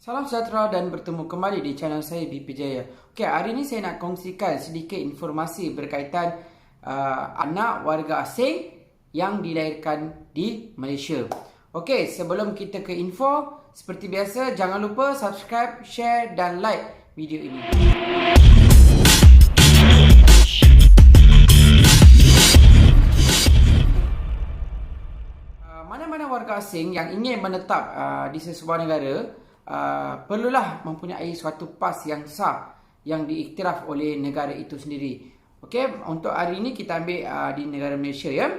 Salam sejahtera dan bertemu kembali di channel saya BP Jaya. Okey, hari ini saya nak kongsikan sedikit informasi berkaitan anak warga asing yang dilahirkan di Malaysia. Okey, sebelum kita ke info, seperti biasa jangan lupa subscribe, share dan like video ini. Mana-mana warga asing yang ingin menetap di sesebuah negara perlulah mempunyai suatu PAS yang sah yang diiktiraf oleh negara itu sendiri. Okey, untuk hari ini kita ambil di negara Malaysia ya.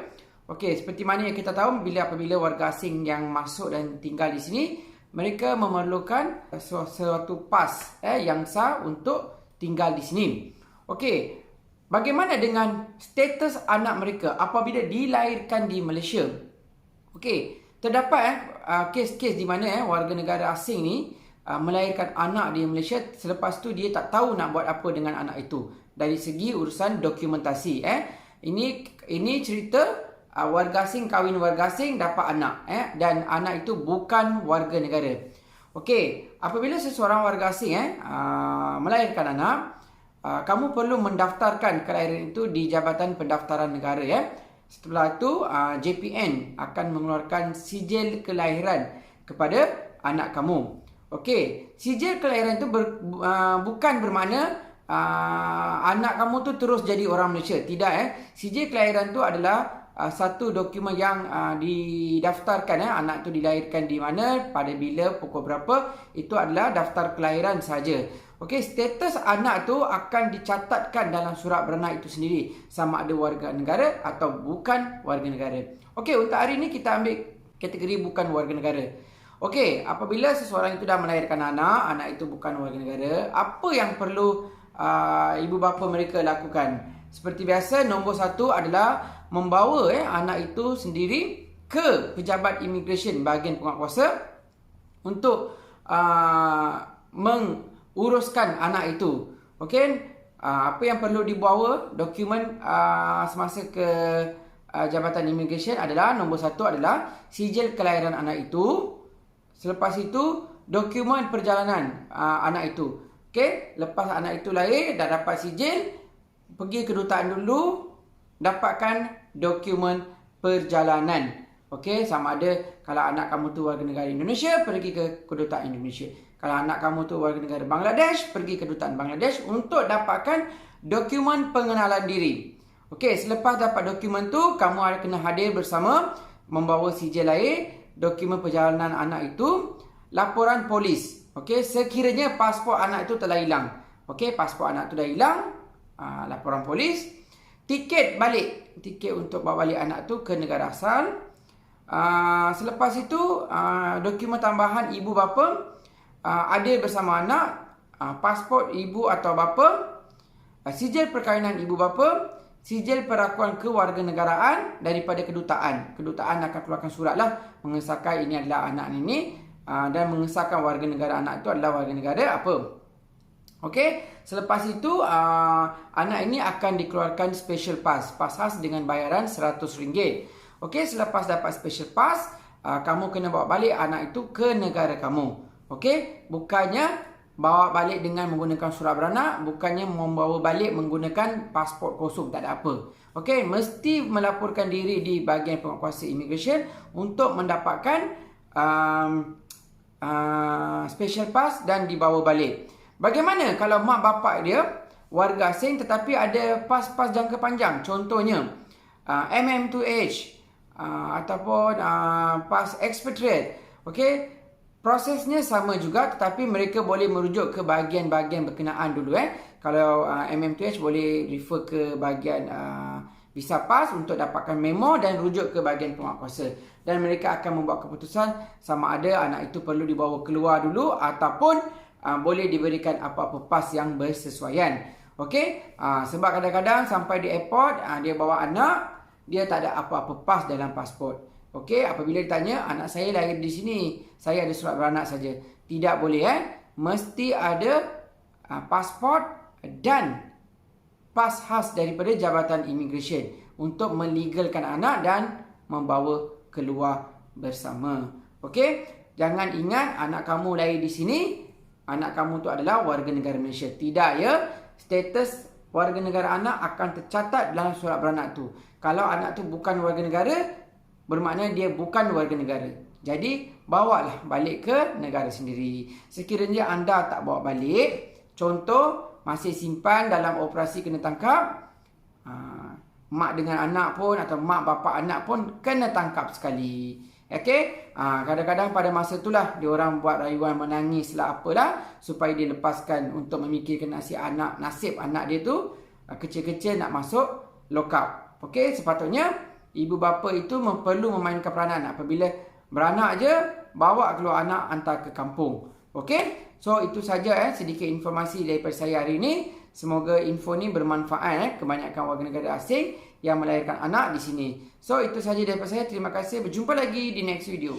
Okey, seperti mana yang kita tahu, apabila warga asing yang masuk dan tinggal di sini, mereka memerlukan suatu PAS yang sah untuk tinggal di sini. Okey, bagaimana dengan status anak mereka apabila dilahirkan di Malaysia? Okey, terdapat kes-kes di mana warga negara asing ni melahirkan anak di Malaysia, selepas tu dia tak tahu nak buat apa dengan anak itu dari segi urusan dokumentasi. Ini cerita warga asing kahwin warga asing dapat anak dan anak itu bukan warga negara. Okey, apabila seseorang warga asing melahirkan anak, kamu perlu mendaftarkan kelahiran itu di Jabatan Pendaftaran Negara Setelah itu JPN akan mengeluarkan sijil kelahiran kepada anak kamu. Okey, sijil kelahiran itu bukan bermakna anak kamu tu terus jadi orang Malaysia. Tidak Sijil kelahiran itu adalah satu dokumen yang didaftarkan anak tu dilahirkan di mana, pada bila, pukul berapa. Itu adalah daftar kelahiran saja. Okey, status anak tu akan dicatatkan dalam surat beranak itu sendiri, sama ada warga negara atau bukan warga negara. Okey, untuk hari ini kita ambil kategori bukan warga negara. Okey, apabila seseorang itu dah melahirkan anak itu bukan warga negara, apa yang perlu ibu bapa mereka lakukan? Seperti biasa, nombor satu adalah membawa anak itu sendiri ke pejabat immigration bahagian penguatkuasa untuk uruskan anak itu. Okey, apa yang perlu dibawa dokumen semasa ke Jabatan Immigration adalah, nombor satu adalah sijil kelahiran anak itu. Selepas itu dokumen perjalanan anak itu. Okey, lepas anak itu lahir dah dapat sijil, pergi kedutaan dulu dapatkan dokumen perjalanan. Okey, sama ada kalau anak kamu tu warga negara Indonesia, pergi ke kedutaan Indonesia. Kalau anak kamu tu warga negara Bangladesh, pergi ke kedutaan Bangladesh untuk dapatkan dokumen pengenalan diri. Okey, selepas dapat dokumen tu, kamu akan kena hadir bersama, membawa sijil lahir, dokumen perjalanan anak itu, laporan polis. Okey, sekiranya pasport anak itu telah hilang. Okey, pasport anak itu dah hilang, laporan polis, tiket balik, tiket untuk bawa balik anak tu ke negara asal. Selepas itu dokumen tambahan ibu bapa ada bersama anak, pasport ibu atau bapa, sijil perkahwinan ibu bapa, sijil perakuan kewarganegaraan daripada kedutaan. Kedutaan akan keluarkan surat mengesahkan ini adalah anak ini dan mengesahkan warga negara anak itu adalah warga negara apa. Okey, selepas itu anak ini akan dikeluarkan special pass khas dengan bayaran RM100. Okey, selepas dapat special pass, kamu kena bawa balik anak itu ke negara kamu. Okey, bukannya bawa balik dengan menggunakan surat beranak, bukannya membawa balik menggunakan pasport kosong, tak ada apa. Okey, mesti melaporkan diri di bahagian penguatkuasa immigration untuk mendapatkan special pass dan dibawa balik. Bagaimana kalau mak bapak dia warga asing tetapi ada pas-pas jangka panjang, contohnya MM2H ataupun pas expatriate. Okey, prosesnya sama juga, tetapi mereka boleh merujuk ke bahagian-bahagian berkenaan dulu. Kalau MM2H boleh refer ke bahagian visa pass untuk dapatkan memo dan rujuk ke bahagian penguatkuasa. Dan mereka akan membuat keputusan sama ada anak itu perlu dibawa keluar dulu ataupun boleh diberikan apa-apa pas yang bersesuaian. Okey, sebab kadang-kadang sampai di airport dia bawa anak, dia tak ada apa-apa pas dalam pasport. Okey, apabila ditanya, anak saya lahir di sini, saya ada surat beranak saja. Tidak boleh mesti ada pasport dan pas khas daripada Jabatan Immigration untuk melegalkan anak dan membawa keluar bersama. Okey, Jangan ingat anak kamu lahir di sini, anak kamu tu adalah warga negara Malaysia. Tidak ya. Status warga negara anak akan tercatat dalam surat beranak tu. Kalau anak tu bukan warga negara, bermakna dia bukan warga negara. Jadi, bawalah balik ke negara sendiri. Sekiranya anda tak bawa balik, contoh, masih simpan dalam operasi kena tangkap, mak dengan anak pun atau mak bapa anak pun kena tangkap sekali. Okey, kadang-kadang pada masa itulah diorang buat rayuan menangis lah apalah supaya dia lepaskan untuk memikirkan nasib anak dia tu kecil-kecil nak masuk lock up. Okey, sepatutnya ibu bapa itu perlu memainkan peranan. Apabila beranak je, bawa keluar anak hantar ke kampung. Okey, so itu saja sedikit informasi daripada saya hari ini. Semoga info ni bermanfaat kebanyakan warga negara asing yang melahirkan anak di sini. So itu saja daripada saya. Terima kasih. Berjumpa lagi di next video.